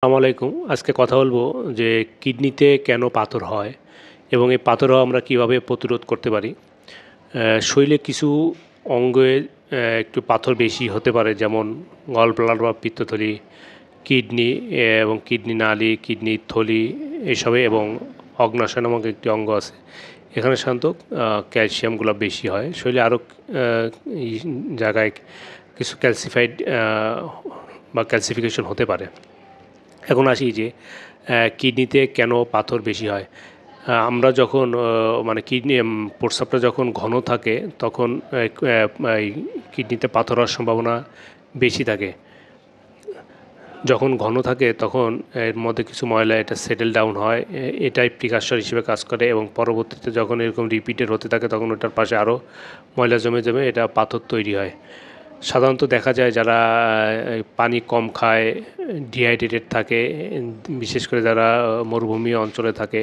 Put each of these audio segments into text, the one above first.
আসসালামু আলাইকুম। আজকে কথা বলবো যে কিডনিতে কেন পাথর হয় এবং এই পাথর হওয়া আমরা কীভাবে প্রতিরোধ করতে পারি। শরীরে কিছু অঙ্গে একটু পাথর বেশি হতে পারে, যেমন গল ব্লাডার বা পিত্তথলি, কিডনি এবং কিডনি নালি, কিডনির থলি এসবে, এবং অগ্ন্যাশয় নামক একটি অঙ্গ আছে। এখানে সাধারণত ক্যালসিয়ামগুলো বেশি হয়। শরীরে আরও এই জায়গায় কিছু ক্যালসিফাইড বা ক্যালসিফিকেশন হতে পারে। এখন আসি যে কিডনিতে কেন পাথর বেশি হয়। আমরা যখন মানে কিডনি প্রস্রাবটা যখন ঘন থাকে তখন এই কিডনিতে পাথর হওয়ার সম্ভাবনা বেশি থাকে। যখন ঘন থাকে তখন এর মধ্যে কিছু ময়লা এটা সেটেল ডাউন হয়, এটাই প্রিকাশর হিসেবে কাজ করে, এবং পরবর্তীতে যখন এরকম রিপিটেড হতে থাকে তখন ওটার পাশে আরও ময়লা জমে জমে এটা পাথর তৈরি হয়। সাধারণত দেখা যায় যারা পানি কম খায়, ডিহাইড্রেটেড থাকে, বিশেষ করে যারা মরুভূমি অঞ্চলে থাকে,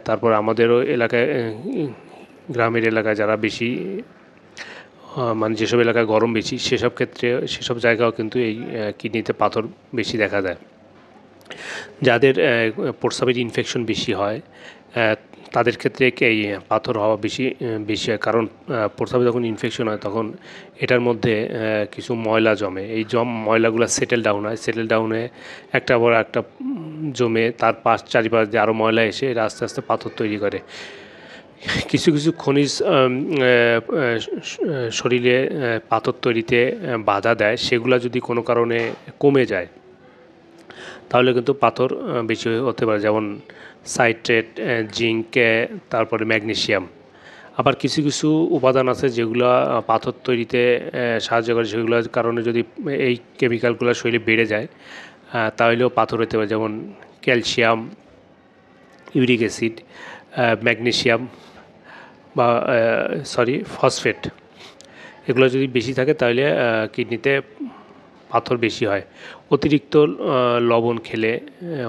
তারপর আমাদেরও এলাকায় গ্রামের এলাকায় যারা বেশি মানে যেসব এলাকায় গরম বেশি, সেসব ক্ষেত্রে সেসব জায়গাও কিন্তু এই কিডনিতে পাথর বেশি দেখা যায়। যাদের প্রস্রাবের ইনফেকশন বেশি হয় তাদের ক্ষেত্রে এই পাথর হওয়া বেশি হয়, কারণ প্রস্রাবে যখন ইনফেকশন হয় তখন এটার মধ্যে কিছু ময়লা জমে। এই ময়লাগুলো সেটেল ডাউন হয়, সেটেল ডাউনে একটা পর একটা জমে তার চারিপাশ দিয়ে আরও ময়লা এসে এটা আস্তে আস্তে পাথর তৈরি করে। কিছু কিছু খনিজ শরীরে পাথর তৈরিতে বাধা দেয়, সেগুলো যদি কোনো কারণে কমে যায় তাহলে কিন্তু পাথর বেশি হতে পারে, যেমন সাইট্রেট, জিঙ্ক, তারপরে ম্যাগনেসিয়াম। আবার কিছু কিছু উপাদান আছে যেগুলো পাথর তৈরিতে সাহায্য করে, সেগুলোর কারণে যদি এই কেমিক্যালগুলো শরীরে বেড়ে যায় তাহলেও পাথর হতে পারে, যেমন ক্যালসিয়াম, ইউরিক অ্যাসিড, ম্যাগনেসিয়াম বা ফসফেট, এগুলো যদি বেশি থাকে তাহলে কিডনিতে পাথর বেশি হয়। অতিরিক্ত লবণ খেলে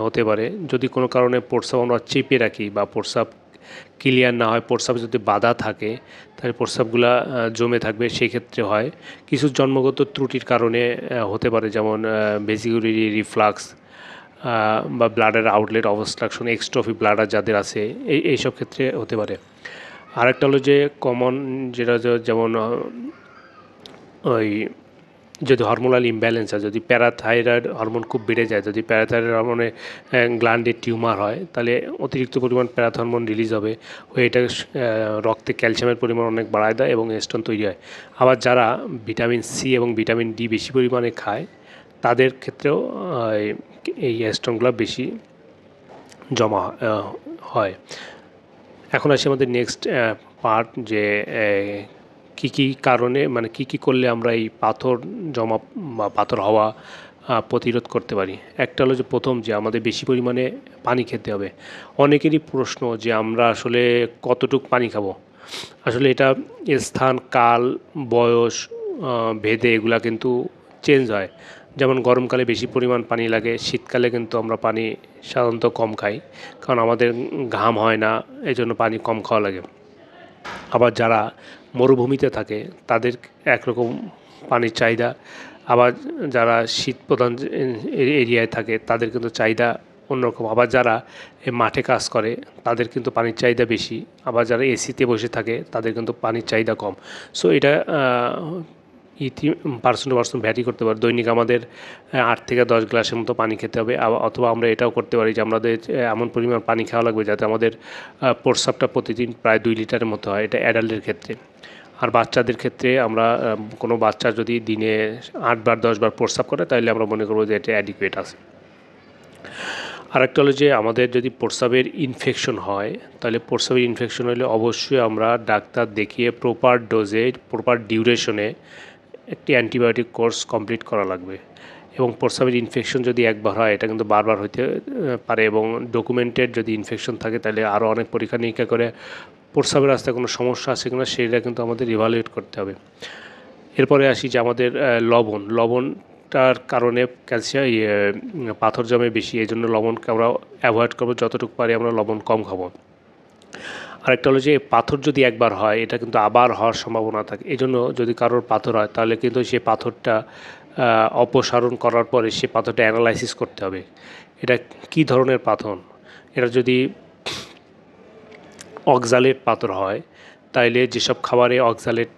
হতে পারে। যদি কোনো কারণে প্রস্রাব আমরা চেপে রাখি বা প্রস্রাব ক্লিয়ার না হয়, প্রস্রাবে যদি বাধা থাকে তাহলে প্রস্রাবগুলা জমে থাকবে, সেই ক্ষেত্রে হয়। কিছু জন্মগত ত্রুটির কারণে হতে পারে, যেমন ভেসিকুলারি রিফ্লাক্স বা ব্লাডার আউটলেট অবস্ট্রাকশন, এক্সট্রফি ব্লাডার যাদের আছে এইসব ক্ষেত্রে হতে পারে। আরেকটা হলো যে কমন, যেটা যেমন ওই যদি হরমোনাল ইমব্যালেন্স হয়, যদি প্যারাথাইরয়েড হরমোন খুব বেড়ে যায়, যদি প্যারাথাইরয়েড হরমোনে গ্ল্যান্ডে টিউমার হয়, তাহলে অতিরিক্ত পরিমাণ প্যারাথ হরমোন রিলিজ হবে, হয়ে এটা রক্তে ক্যালসিয়ামের পরিমাণ অনেক বাড়ায় দেয় এবং স্টোন তৈরি হয়। আবার যারা ভিটামিন সি এবং ভিটামিন ডি বেশি পরিমাণে খায় তাদের ক্ষেত্রেও এই স্টোনগুলো বেশি জমা হয়। এখন আসি আমাদের নেক্সট পার্ট, যে কী কী কারণে, মানে কী করলে আমরা এই পাথর জমা বা পাথর হওয়া প্রতিরোধ করতে পারি। একটা হলো যে প্রথম, যে আমাদের বেশি পরিমাণে পানি খেতে হবে। অনেকেরই প্রশ্ন যে আমরা আসলে কতটুকু পানি খাবো। আসলে এটা স্থান, কাল, বয়স ভেদে এগুলা কিন্তু চেঞ্জ হয়। যেমন গরমকালে বেশি পরিমাণ পানি লাগে, শীতকালে কিন্তু আমরা পানি সাধারণত কম খাই, কারণ আমাদের ঘাম হয় না, এই জন্য পানি কম খাওয়া লাগে। আবার যারা মরুভূমিতে থাকে তাদের একরকম পানির চাহিদা, আবার যারা শীত প্রধান এরিয়ায় থাকে তাদের কিন্তু চাহিদা অন্যরকম। আবার যারা মাঠে কাজ করে তাদের কিন্তু পানির চাহিদা বেশি, আবার যারা এসিতে বসে থাকে তাদের কিন্তু পানির চাহিদা কম। সো এটা পার্সন টু পার্সন ভ্যারি করতে পারে। দৈনিক আমাদের 8 থেকে 10 গ্লাসের মতো পানি খেতে হবে, অথবা আমরা এটাও করতে পারি যে আমাদের এমন পরিমাণ পানি খাওয়া লাগবে যাতে আমাদের প্রস্রাবটা প্রতিদিন প্রায় 2 লিটারের মতো হয়, এটা অ্যাডাল্টের ক্ষেত্রে। আর বাচ্চাদের ক্ষেত্রে আমরা কোনো বাচ্চা যদি দিনে 8 বার 10 বার প্রস্রাব করে তাহলে আমরা মনে করবো যে এটা অ্যাডিকুয়েট আছে। আরেকটা হলো যে আমাদের যদি প্রস্রাবের ইনফেকশন হয়, তাহলে প্রস্রাবের ইনফেকশন হলে অবশ্যই আমরা ডাক্তার দেখিয়ে প্রপার ডোজে, প্রপার ডিউরেশনে একটি অ্যান্টিবায়োটিক কোর্স কমপ্লিট করা লাগবে। এবং প্রস্রাবের ইনফেকশন যদি একবার হয় এটা কিন্তু বারবার হইতে পারে, এবং ডকুমেন্টেড যদি ইনফেকশন থাকে তাহলে আরও অনেক পরীক্ষা নিরীক্ষা করে প্রস্রাবের রাস্তায় কোনো সমস্যা আছে কিনা সেটা কিন্তু আমাদের ইভালুয়েট করতে হবে। এরপরে আসি যে আমাদের লবণটার কারণে পাথর জমে বেশি, এই জন্য লবণকে আমরা অ্যাভয়েড করবো, যতটুকু পারি আমরা লবণ কম খাবো। আরেকটা হলো যে পাথর যদি একবার হয় এটা কিন্তু আবার হওয়ার সম্ভাবনা থাকে, এই জন্য যদি কারোর পাথর হয় তাহলে কিন্তু সেই পাথরটা অপসারণ করার পরে সে পাথরটা অ্যানালাইসিস করতে হবে এটা কী ধরনের পাথর। এটা যদি অক্সালেট পাথর হয় তাইলে যেসব খাবারে অক্সালেট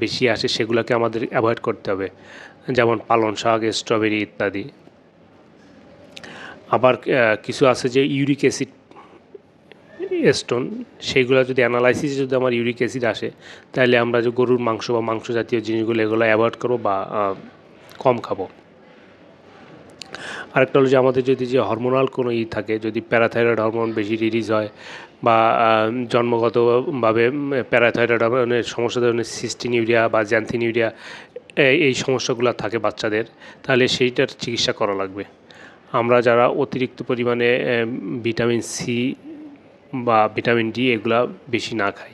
বেশি আসে সেগুলোকে আমাদের অ্যাভয়েড করতে হবে, যেমন পালং শাক, স্ট্রবেরি ইত্যাদি। আবার কিছু আছে যে ইউরিক অ্যাসিড স্টোন, সেইগুলো যদি অ্যানালাইসিসে যদি আমার ইউরিক অ্যাসিড আসে তাহলে আমরা যে গরুর মাংস বা মাংস জাতীয় জিনিসগুলো এগুলো অ্যাভয়েড করবো বা কম খাবো। আরেকটা হলো যে আমাদের যদি যে হরমোনাল কোনো থাকে, যদি প্যারাথাইরয়েড হরমোন বেশি রিলিজ হয় বা জন্মগতভাবে প্যারাথাইরয়েড হরমোনের সমস্যা, ধরনের সিস্টিনিউরিয়া বা জ্যান্থিনিউরিয়া এই সমস্যাগুলো থাকে বাচ্চাদের, তাহলে সেইটার চিকিৎসা করা লাগবে। আমরা যারা অতিরিক্ত পরিমাণে ভিটামিন সি বা ভিটামিন ডি এগুলা বেশি না খাই।